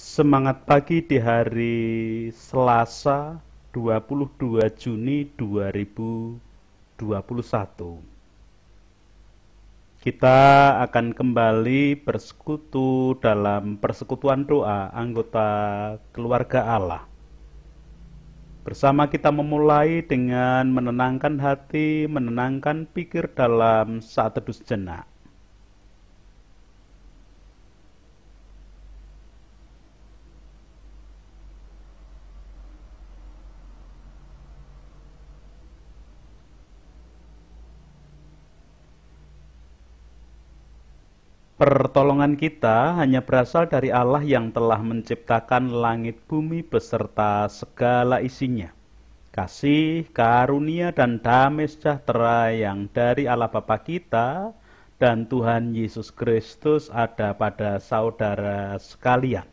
Semangat pagi di hari Selasa 22 Juni 2021. Kita akan kembali bersekutu dalam persekutuan doa anggota keluarga Allah. Bersama kita memulai dengan menenangkan hati, menenangkan pikir dalam saat teduh sejenak. Pertolongan kita hanya berasal dari Allah yang telah menciptakan langit bumi beserta segala isinya. Kasih, karunia, dan damai sejahtera yang dari Allah Bapa kita dan Tuhan Yesus Kristus ada pada saudara sekalian.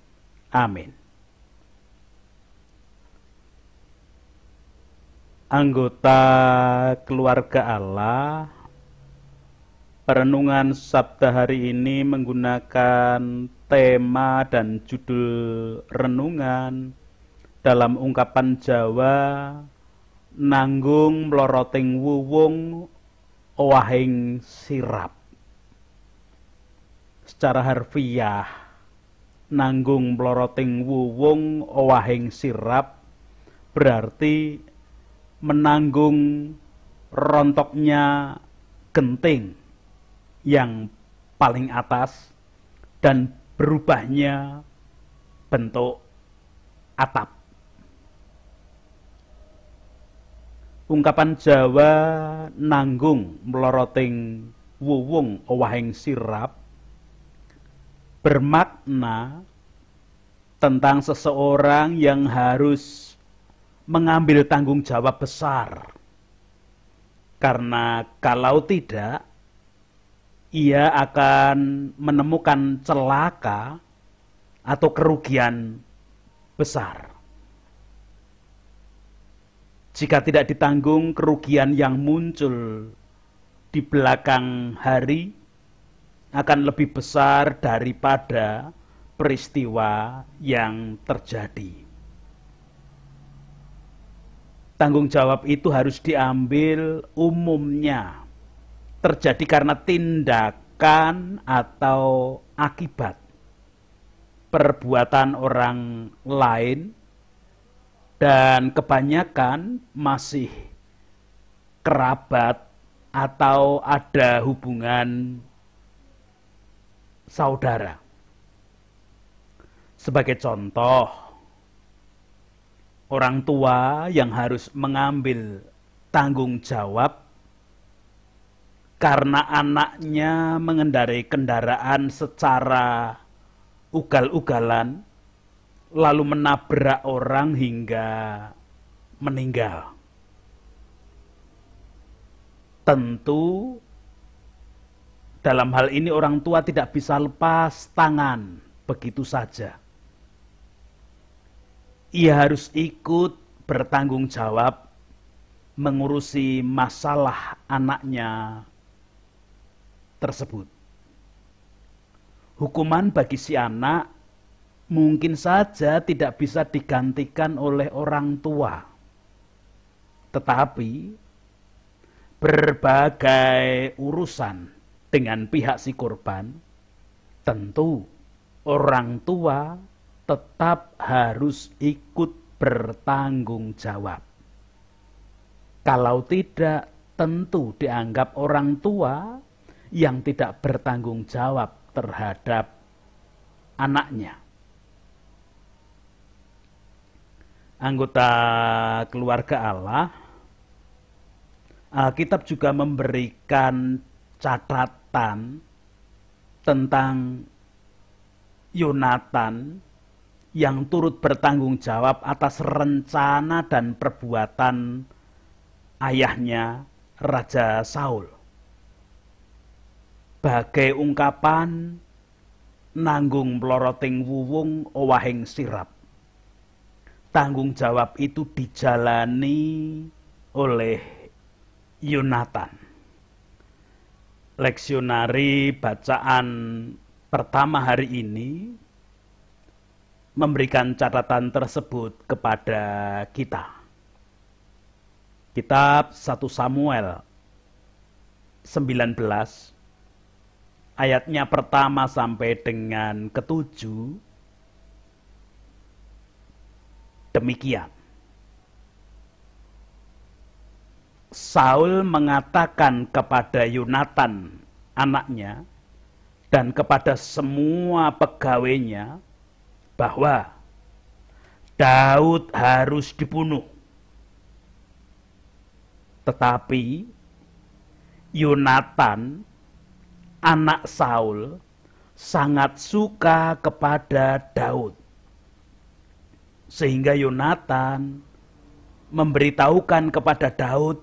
Amin. Anggota keluarga Allah, perenungan Sabda hari ini menggunakan tema dan judul renungan dalam ungkapan Jawa, nanggung mloroting wuwung owahing sirap. Secara harfiah, nanggung mloroting wuwung owahing sirap berarti menanggung rontoknya genting yang paling atas dan berubahnya bentuk atap. Ungkapan Jawa nanggung mloroting wuwung owahing sirap bermakna tentang seseorang yang harus mengambil tanggung jawab besar. Karena kalau tidak, ia akan menemukan celaka atau kerugian besar. Jika tidak ditanggung, kerugian yang muncul di belakang hari akan lebih besar daripada peristiwa yang terjadi. Tanggung jawab itu harus diambil umumnya terjadi karena tindakan atau akibat perbuatan orang lain, dan kebanyakan masih kerabat atau ada hubungan saudara. Sebagai contoh, orang tua yang harus mengambil tanggung jawab karena anaknya mengendarai kendaraan secara ugal-ugalan, lalu menabrak orang hingga meninggal. Tentu dalam hal ini orang tua tidak bisa lepas tangan begitu saja. Ia harus ikut bertanggung jawab mengurusi masalah anaknya tersebut. Hukuman bagi si anak mungkin saja tidak bisa digantikan oleh orang tua. Tetapi berbagai urusan dengan pihak si korban, tentu orang tua tetap harus ikut bertanggung jawab. Kalau tidak, tentu dianggap orang tua yang tidak bertanggung jawab terhadap anaknya. Anggota keluarga Allah, Alkitab juga memberikan catatan tentang Yonatan yang turut bertanggung jawab atas rencana dan perbuatan ayahnya, Raja Saul. Bagai ungkapan nanggung mloroting wuwung owahing sirap. Tanggung jawab itu dijalani oleh Yonatan. Leksionari bacaan pertama hari ini memberikan catatan tersebut kepada kita. Kitab 1 Samuel 19 ayatnya pertama sampai dengan ke-7 demikian. Saul mengatakan kepada Yonatan anaknya dan kepada semua pegawainya bahwa Daud harus dibunuh. Tetapi Yonatan, anak Saul, sangat suka kepada Daud. Sehingga Yonatan memberitahukan kepada Daud,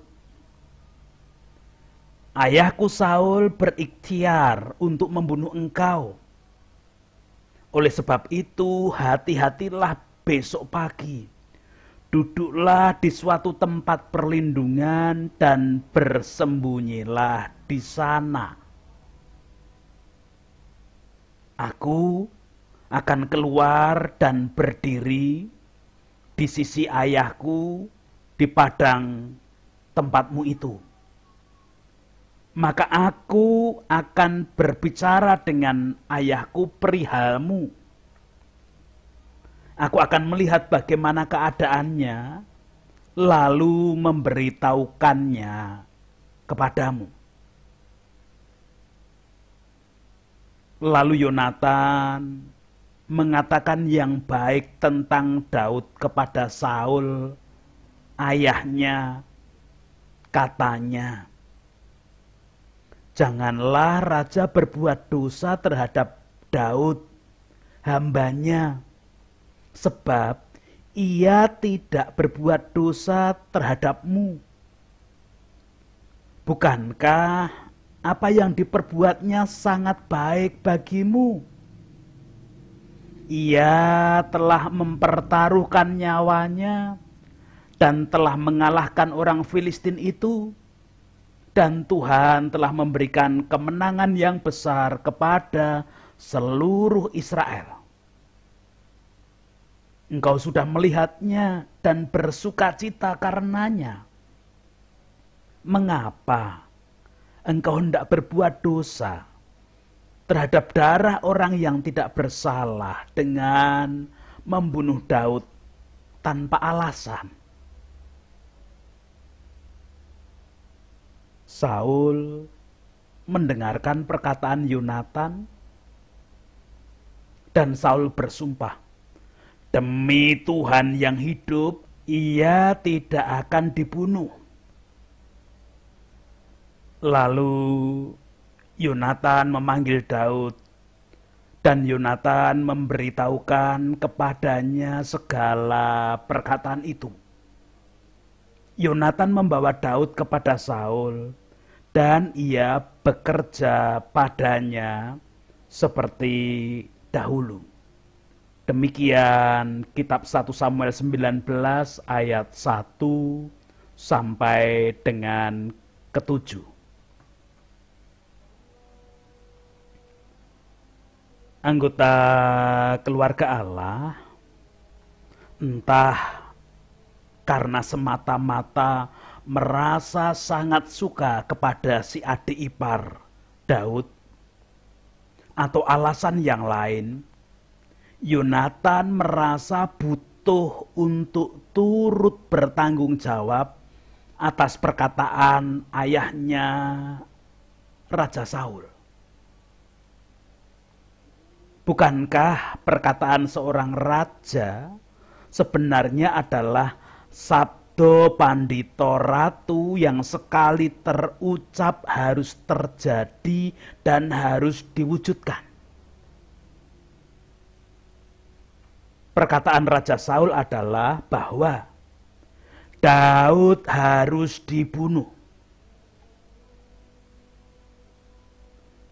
ayahku Saul berikhtiar untuk membunuh engkau. Oleh sebab itu, hati-hatilah besok pagi. Duduklah di suatu tempat perlindungan dan bersembunyilah di sana. Aku akan keluar dan berdiri di sisi ayahku di padang tempatmu itu. Maka aku akan berbicara dengan ayahku perihalmu. Aku akan melihat bagaimana keadaannya, lalu memberitahukannya kepadamu. Lalu Yonatan mengatakan yang baik tentang Daud kepada Saul, ayahnya. Katanya, janganlah raja berbuat dosa terhadap Daud, hambanya, sebab ia tidak berbuat dosa terhadapmu. Bukankah apa yang diperbuatnya sangat baik bagimu? Ia telah mempertaruhkan nyawanya dan telah mengalahkan orang Filistin itu. Dan Tuhan telah memberikan kemenangan yang besar kepada seluruh Israel. Engkau sudah melihatnya dan bersukacita karenanya. Mengapa engkau hendak berbuat dosa terhadap darah orang yang tidak bersalah dengan membunuh Daud tanpa alasan? Saul mendengarkan perkataan Yonatan dan Saul bersumpah, demi Tuhan yang hidup, ia tidak akan dibunuh. Lalu Yonatan memanggil Daud dan Yonatan memberitahukan kepadanya segala perkataan itu. Yonatan membawa Daud kepada Saul dan ia bekerja padanya seperti dahulu. Demikian kitab 1 Samuel 19 ayat 1 sampai dengan ke-7. Anggota keluarga Allah, entah karena semata-mata merasa sangat suka kepada si adik ipar Daud, atau alasan yang lain, Yonatan merasa butuh untuk turut bertanggung jawab atas perkataan ayahnya Raja Saul. Bukankah perkataan seorang raja sebenarnya adalah sabdo pandito ratu yang sekali terucap harus terjadi dan harus diwujudkan? Perkataan Raja Saul adalah bahwa Daud harus dibunuh.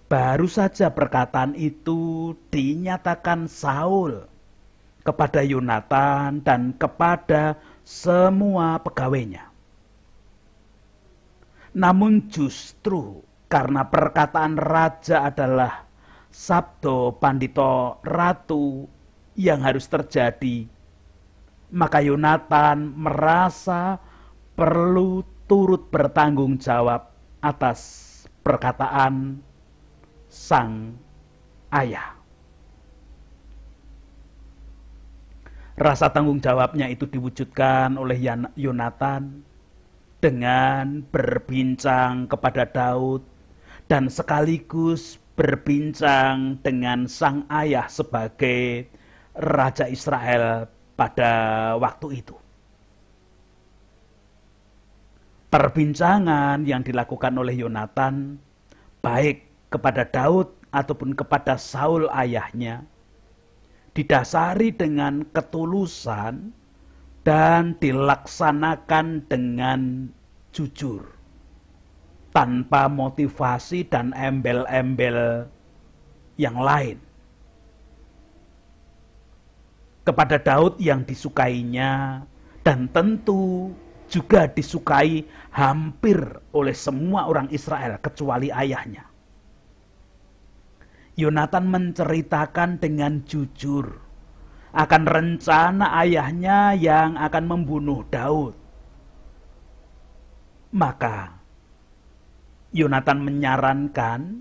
Baru saja perkataan itu dinyatakan Saul kepada Yonatan dan kepada semua pegawainya. Namun justru karena perkataan raja adalah sabdo pandito ratu yang harus terjadi. Maka Yonatan merasa perlu turut bertanggung jawab atas perkataan sang ayah. Rasa tanggung jawabnya itu diwujudkan oleh Yonatan dengan berbincang kepada Daud dan sekaligus berbincang dengan sang ayah sebagai Raja Israel pada waktu itu. Perbincangan yang dilakukan oleh Yonatan baik kepada Daud ataupun kepada Saul ayahnya didasari dengan ketulusan dan dilaksanakan dengan jujur, tanpa motivasi dan embel-embel yang lain. Kepada Daud yang disukainya dan tentu juga disukai hampir oleh semua orang Israel kecuali ayahnya. Yonatan menceritakan dengan jujur akan rencana ayahnya yang akan membunuh Daud. Maka Yonatan menyarankan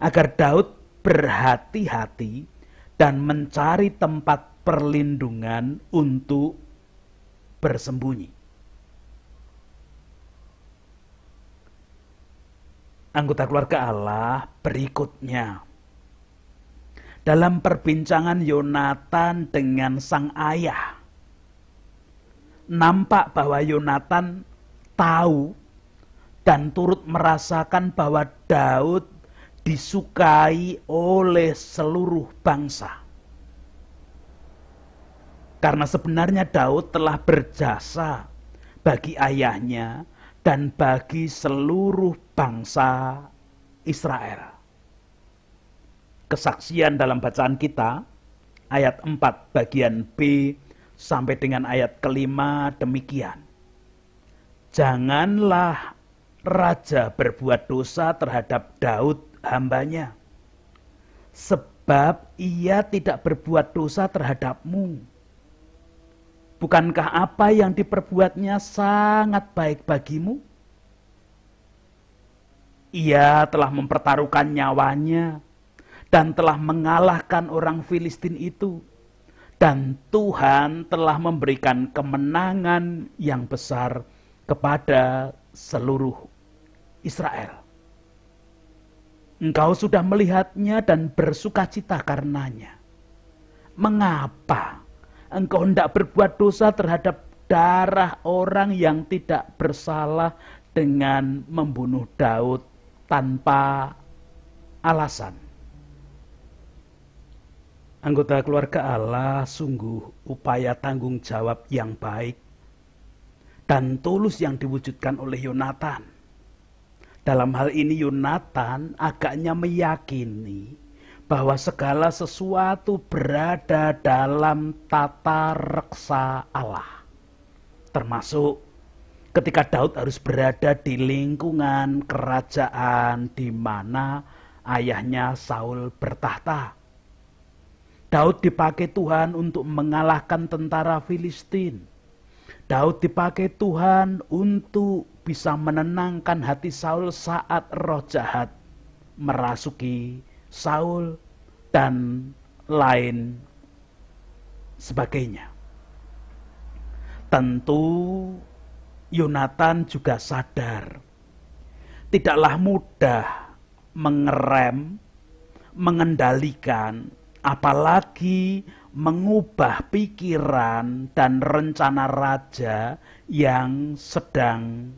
agar Daud berhati-hati dan mencari tempat perlindungan untuk bersembunyi. Anggota keluarga Allah berikutnya, dalam perbincangan Yonatan dengan sang ayah, nampak bahwa Yonatan tahu dan turut merasakan bahwa Daud disukai oleh seluruh bangsa. Karena sebenarnya Daud telah berjasa bagi ayahnya dan bagi seluruh bangsa Israel. Kesaksian dalam bacaan kita, ayat 4 bagian B sampai dengan ayat kelima demikian. Janganlah raja berbuat dosa terhadap Daud hambanya, sebab ia tidak berbuat dosa terhadapmu. Bukankah apa yang diperbuatnya sangat baik bagimu? Ia telah mempertaruhkan nyawanya dan telah mengalahkan orang Filistin itu. Dan Tuhan telah memberikan kemenangan yang besar kepada seluruh Israel. Engkau sudah melihatnya dan bersukacita karenanya. Mengapa engkau hendak berbuat dosa terhadap darah orang yang tidak bersalah dengan membunuh Daud tanpa alasan? Anggota keluarga Allah, sungguh upaya tanggung jawab yang baik dan tulus yang diwujudkan oleh Yonatan. Dalam hal ini Yonatan agaknya meyakini bahwa segala sesuatu berada dalam tata reksa Allah. Termasuk ketika Daud harus berada di lingkungan kerajaan di mana ayahnya Saul bertahta. Daud dipakai Tuhan untuk mengalahkan tentara Filistin. Daud dipakai Tuhan untuk bisa menenangkan hati Saul saat roh jahat merasuki Saul dan lain sebagainya. Tentu Yonatan juga sadar tidaklah mudah mengerem, mengendalikan, apalagi mengubah pikiran dan rencana raja yang sedang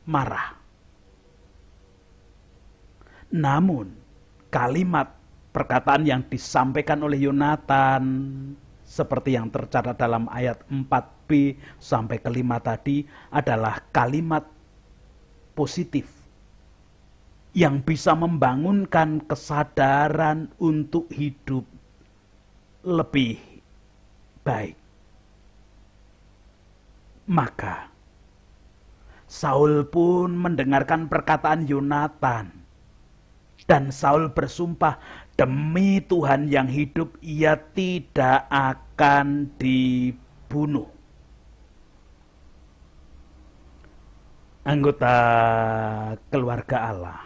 marah. Namun, kalimat perkataan yang disampaikan oleh Yonatan seperti yang tercatat dalam ayat 4b sampai ke 5 tadi adalah kalimat positif yang bisa membangunkan kesadaran untuk hidup lebih baik. Maka Saul pun mendengarkan perkataan Yonatan dan Saul bersumpah, Demi Tuhan yang hidup, ia tidak akan dibunuh. Anggota keluarga Allah,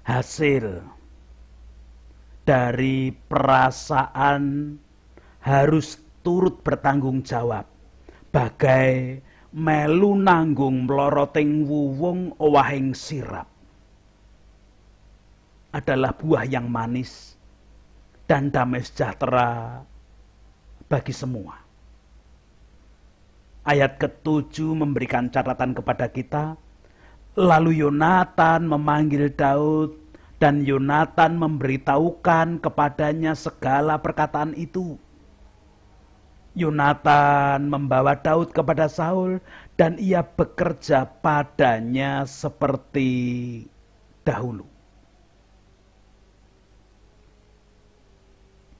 hasil dari perasaan harus turut bertanggung jawab bagai melu nanggung mloroting wuwung owahing sirap adalah buah yang manis dan damai sejahtera bagi semua. Ayat ke-7 memberikan catatan kepada kita. Lalu Yonatan memanggil Daud dan Yonatan memberitahukan kepadanya segala perkataan itu. Yonatan membawa Daud kepada Saul dan ia bekerja padanya seperti dahulu.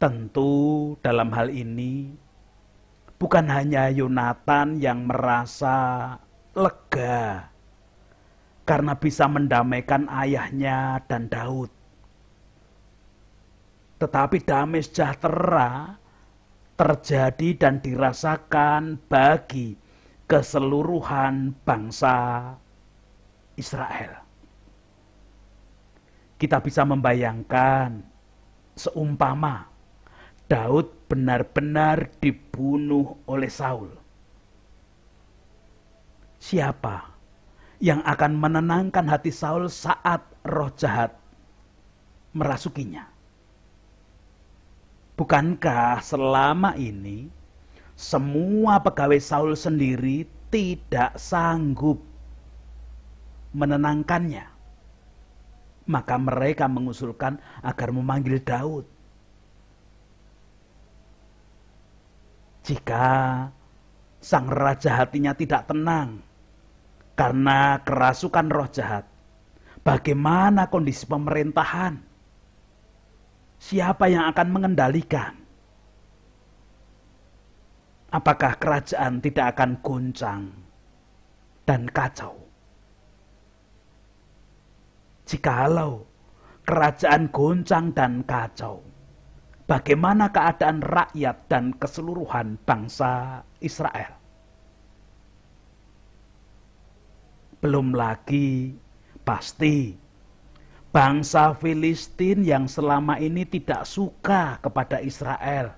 Tentu dalam hal ini bukan hanya Yonatan yang merasa lega karena bisa mendamaikan ayahnya dan Daud. Tetapi damai sejahtera terjadi dan dirasakan bagi keseluruhan bangsa Israel. Kita bisa membayangkan seumpama Daud benar-benar dibunuh oleh Saul. Siapa yang akan menenangkan hati Saul saat roh jahat merasukinya? Bukankah selama ini semua pegawai Saul sendiri tidak sanggup menenangkannya? Maka mereka mengusulkan agar memanggil Daud. Jika sang raja hatinya tidak tenang karena kerasukan roh jahat, bagaimana kondisi pemerintahan? Siapa yang akan mengendalikan? Apakah kerajaan tidak akan goncang dan kacau? Jikalau kerajaan goncang dan kacau, bagaimana keadaan rakyat dan keseluruhan bangsa Israel? Belum lagi pasti bangsa Filistin yang selama ini tidak suka kepada Israel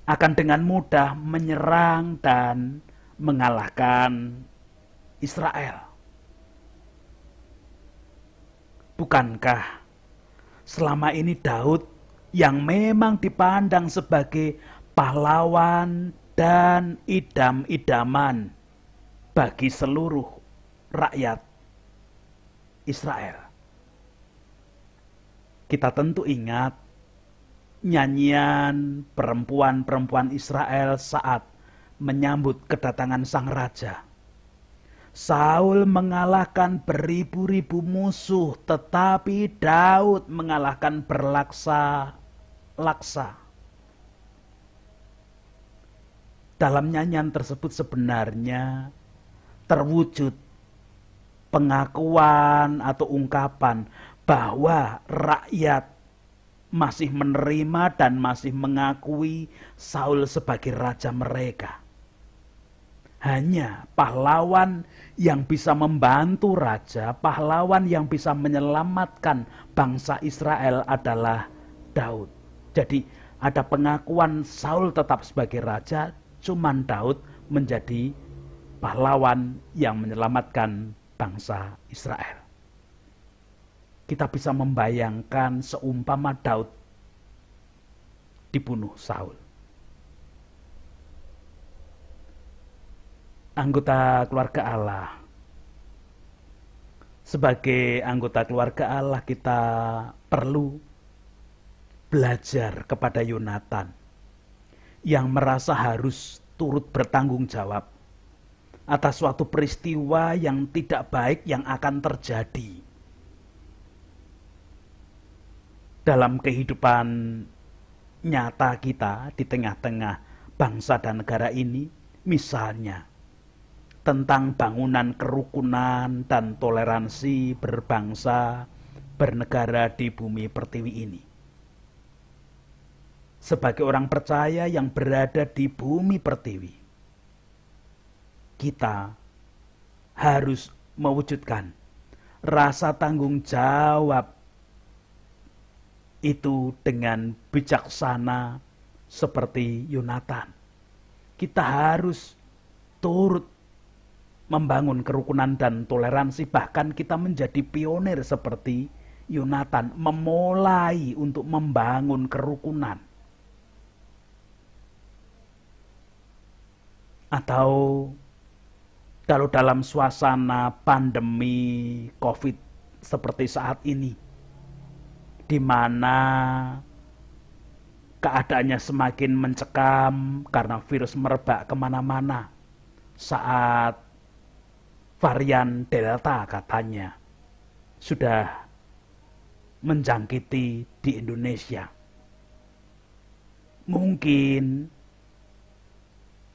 akan dengan mudah menyerang dan mengalahkan Israel. Bukankah selama ini Daud yang memang dipandang sebagai pahlawan dan idam-idaman bagi seluruh rakyat Israel? Kita tentu ingat nyanyian perempuan-perempuan Israel saat menyambut kedatangan sang raja. Saul mengalahkan beribu-ribu musuh, tetapi Daud mengalahkan berlaksa-laksa. Dalam nyanyian tersebut sebenarnya terwujud pengakuan atau ungkapan bahwa rakyat masih menerima dan masih mengakui Saul sebagai raja mereka. Hanya pahlawan yang bisa membantu raja, pahlawan yang bisa menyelamatkan bangsa Israel adalah Daud. Jadi ada pengakuan Saul tetap sebagai raja, cuman Daud menjadi pahlawan yang menyelamatkan bangsa Israel. Kita bisa membayangkan seumpama Daud dibunuh Saul. Anggota keluarga Allah. Sebagai anggota keluarga Allah kita perlu belajar kepada Yonatan yang merasa harus turut bertanggung jawab atas suatu peristiwa yang tidak baik yang akan terjadi dalam kehidupan nyata kita di tengah-tengah bangsa dan negara ini. Misalnya tentang bangunan kerukunan dan toleransi berbangsa bernegara di bumi pertiwi ini. Sebagai orang percaya yang berada di bumi pertiwi, kita harus mewujudkan rasa tanggung jawab itu dengan bijaksana seperti Yonatan. Kita harus turut membangun kerukunan dan toleransi, bahkan kita menjadi pionir seperti Yonatan, memulai untuk membangun kerukunan. Atau kalau dalam suasana pandemi COVID seperti saat ini, di mana keadaannya semakin mencekam karena virus merebak kemana-mana, saat varian Delta katanya sudah menjangkiti di Indonesia. Mungkin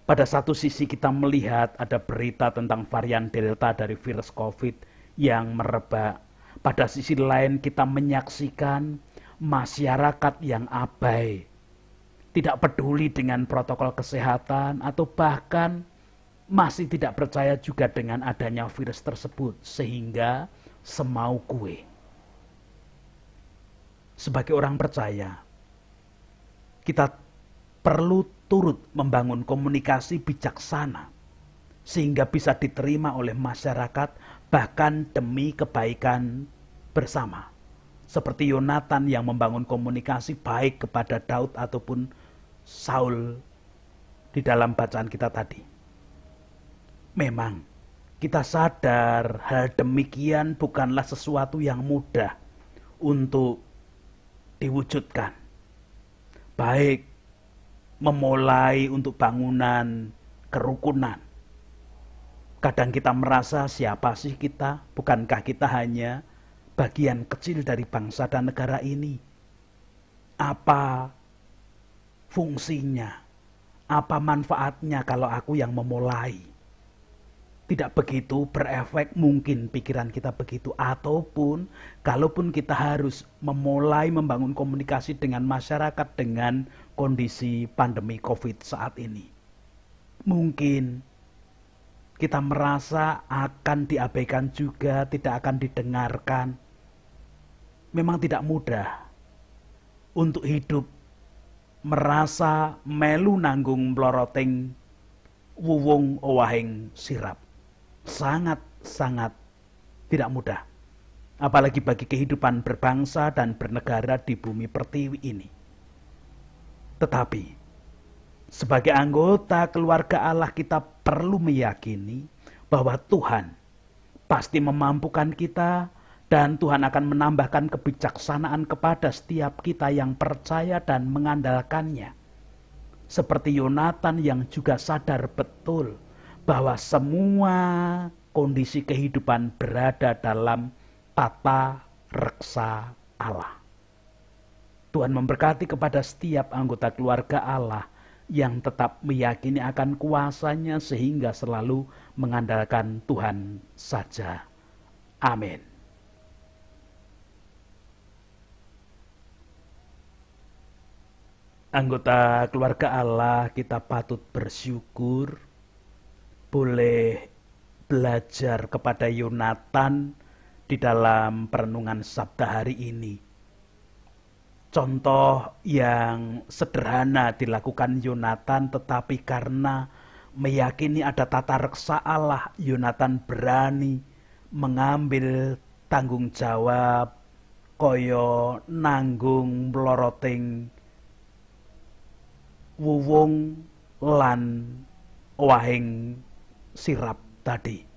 pada satu sisi kita melihat ada berita tentang varian Delta dari virus COVID yang merebak. Pada sisi lain kita menyaksikan masyarakat yang abai, tidak peduli dengan protokol kesehatan, atau bahkan masih tidak percaya juga dengan adanya virus tersebut, sehingga semau kue. Sebagai orang percaya, kita perlu turut membangun komunikasi bijaksana sehingga bisa diterima oleh masyarakat, bahkan demi kebaikan bersama. Seperti Yonatan yang membangun komunikasi baik kepada Daud ataupun Saul di dalam bacaan kita tadi. Memang kita sadar hal demikian bukanlah sesuatu yang mudah untuk diwujudkan. Baik memulai untuk bangunan kerukunan. Kadang kita merasa, siapa sih kita? Bukankah kita hanya bagian kecil dari bangsa dan negara ini? Apa fungsinya? Apa manfaatnya kalau aku yang memulai? Tidak begitu berefek, mungkin pikiran kita begitu. Ataupun kalaupun kita harus memulai membangun komunikasi dengan masyarakat dengan kondisi pandemi COVID saat ini, mungkin kita merasa akan diabaikan juga, tidak akan didengarkan. Memang tidak mudah untuk hidup merasa melu nanggung mloroting wuwung owahing sirap. Sangat-sangat tidak mudah. Apalagi bagi kehidupan berbangsa dan bernegara di bumi pertiwi ini. Tetapi sebagai anggota keluarga Allah kita perlu meyakini bahwa Tuhan pasti memampukan kita dan Tuhan akan menambahkan kebijaksanaan kepada setiap kita yang percaya dan mengandalkannya. Seperti Yonatan yang juga sadar betul bahwa semua kondisi kehidupan berada dalam tata reksa Allah. Tuhan memberkati kepada setiap anggota keluarga Allah yang tetap meyakini akan kuasa-Nya sehingga selalu mengandalkan Tuhan saja. Amin. Anggota keluarga Allah, kita patut bersyukur boleh belajar kepada Yonatan di dalam perenungan Sabda hari ini. Contoh yang sederhana dilakukan Yonatan, tetapi karena meyakini ada tata reksa Allah, Yonatan berani mengambil tanggung jawab koyo nanggung mloroting wuwung lan owahing sirap tadi.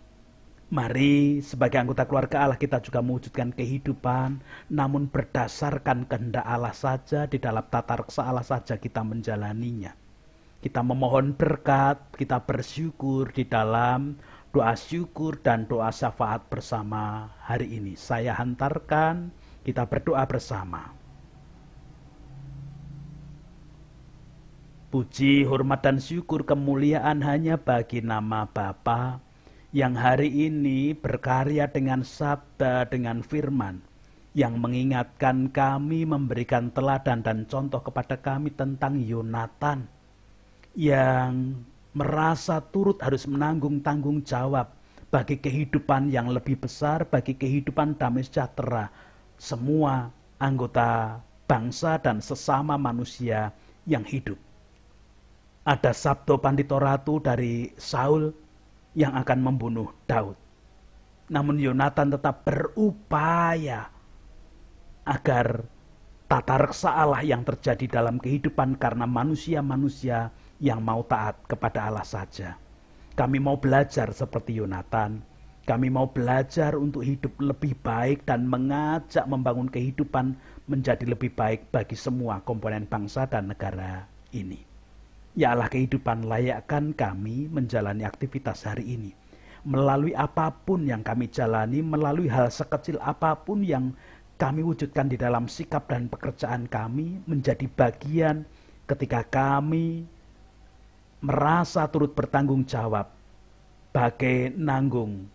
Mari sebagai anggota keluarga Allah kita juga mewujudkan kehidupan, namun berdasarkan kehendak Allah saja, di dalam tata reksa Allah saja kita menjalaninya. Kita memohon berkat, kita bersyukur di dalam doa syukur dan doa syafaat bersama hari ini. Saya hantarkan, kita berdoa bersama. Puji, hormat, dan syukur kemuliaan hanya bagi nama Bapa yang hari ini berkarya dengan sabda, dengan firman, yang mengingatkan kami, memberikan teladan dan contoh kepada kami tentang Yonatan yang merasa turut harus menanggung tanggung jawab bagi kehidupan yang lebih besar, bagi kehidupan damai sejahtera semua anggota bangsa dan sesama manusia yang hidup. Ada sabdo pandito ratu dari Saul yang akan membunuh Daud. Namun Yonatan tetap berupaya agar tata reksa Allah yang terjadi dalam kehidupan karena manusia-manusia yang mau taat kepada Allah saja. Kami mau belajar seperti Yonatan. Kami mau belajar untuk hidup lebih baik dan mengajak membangun kehidupan menjadi lebih baik bagi semua komponen bangsa dan negara ini. Ya Allah, kehidupan layakkan kami menjalani aktivitas hari ini. Melalui apapun yang kami jalani, melalui hal sekecil apapun yang kami wujudkan di dalam sikap dan pekerjaan kami, menjadi bagian ketika kami merasa turut bertanggung jawab bagai nanggung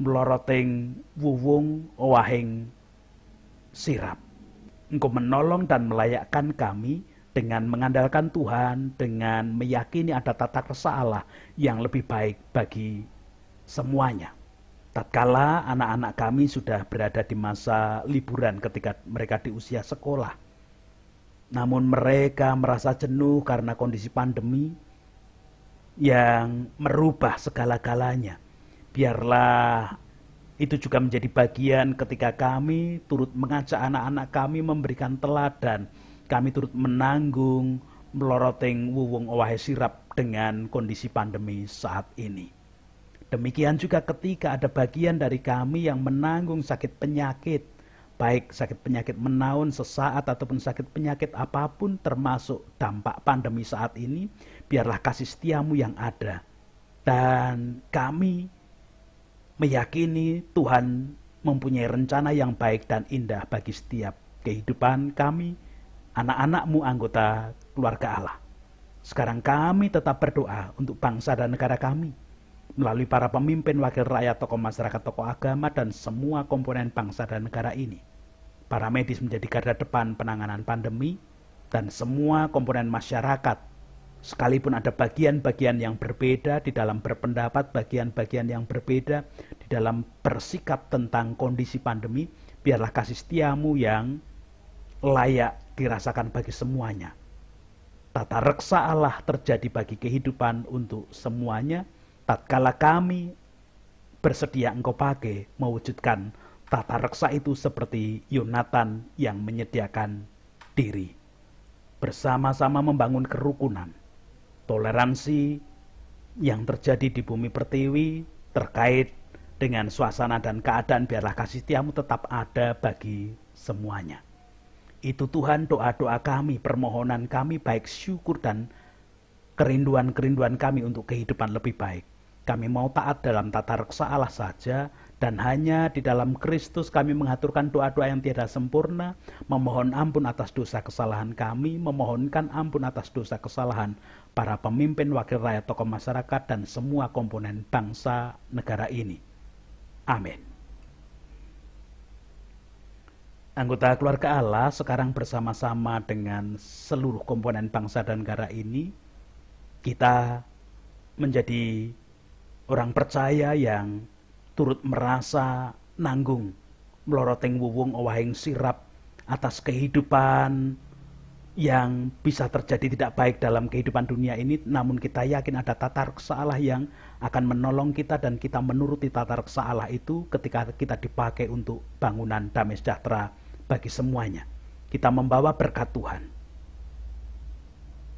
meloroting wuwung owahing sirap. Engkau menolong dan melayakkan kami dengan mengandalkan Tuhan, dengan meyakini ada tata kersa Allah yang lebih baik bagi semuanya. Tatkala anak-anak kami sudah berada di masa liburan ketika mereka di usia sekolah, namun mereka merasa jenuh karena kondisi pandemi yang merubah segala-galanya. Biarlah itu juga menjadi bagian ketika kami turut mengajak anak-anak kami memberikan teladan. Kami turut menanggung meloroting wuwung owahe sirap dengan kondisi pandemi saat ini. Demikian juga ketika ada bagian dari kami yang menanggung sakit penyakit, baik sakit penyakit menaun sesaat ataupun sakit penyakit apapun termasuk dampak pandemi saat ini, biarlah kasih setiamu yang ada. Dan kami meyakini Tuhan mempunyai rencana yang baik dan indah bagi setiap kehidupan kami, anak-anakmu anggota keluarga Allah. Sekarang kami tetap berdoa untuk bangsa dan negara kami, melalui para pemimpin, wakil rakyat, tokoh masyarakat, tokoh agama, dan semua komponen bangsa dan negara ini. Para medis menjadi garda depan penanganan pandemi, dan semua komponen masyarakat, sekalipun ada bagian-bagian yang berbeda di dalam berpendapat, bagian-bagian yang berbeda di dalam bersikap tentang kondisi pandemi, biarlah kasih setiamu yang layak dirasakan bagi semuanya. Tata reksa Allah terjadi bagi kehidupan untuk semuanya, tatkala kami bersedia engkau pakai mewujudkan tata reksa itu seperti Yonatan yang menyediakan diri. Bersama-sama membangun kerukunan, toleransi yang terjadi di bumi pertiwi terkait dengan suasana dan keadaan, biarlah kasih setiamu tetap ada bagi semuanya. Itu Tuhan doa-doa kami, permohonan kami, baik syukur dan kerinduan-kerinduan kami untuk kehidupan lebih baik. Kami mau taat dalam tata reksa Allah saja, dan hanya di dalam Kristus kami mengaturkan doa-doa yang tiada sempurna, memohon ampun atas dosa kesalahan kami, memohonkan ampun atas dosa kesalahan para pemimpin, wakil rakyat, tokoh masyarakat, dan semua komponen bangsa negara ini. Amin. Anggota keluarga Allah sekarang bersama-sama dengan seluruh komponen bangsa dan negara ini, kita menjadi orang percaya yang turut merasa nanggung meloroting wuwung owahing sirap atas kehidupan yang bisa terjadi tidak baik dalam kehidupan dunia ini, namun kita yakin ada tata reksa Allah yang akan menolong kita dan kita menuruti tata reksa Allah itu ketika kita dipakai untuk bangunan damai sejahtera bagi semuanya. Kita membawa berkat Tuhan,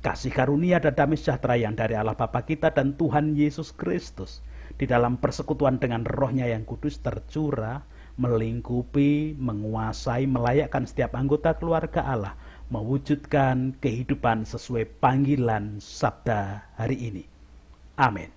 kasih karunia dan damai sejahtera yang dari Allah Bapa kita dan Tuhan Yesus Kristus di dalam persekutuan dengan Roh-Nya yang kudus tercurah, melingkupi, menguasai, melayakkan setiap anggota keluarga Allah mewujudkan kehidupan sesuai panggilan sabda hari ini. Amin.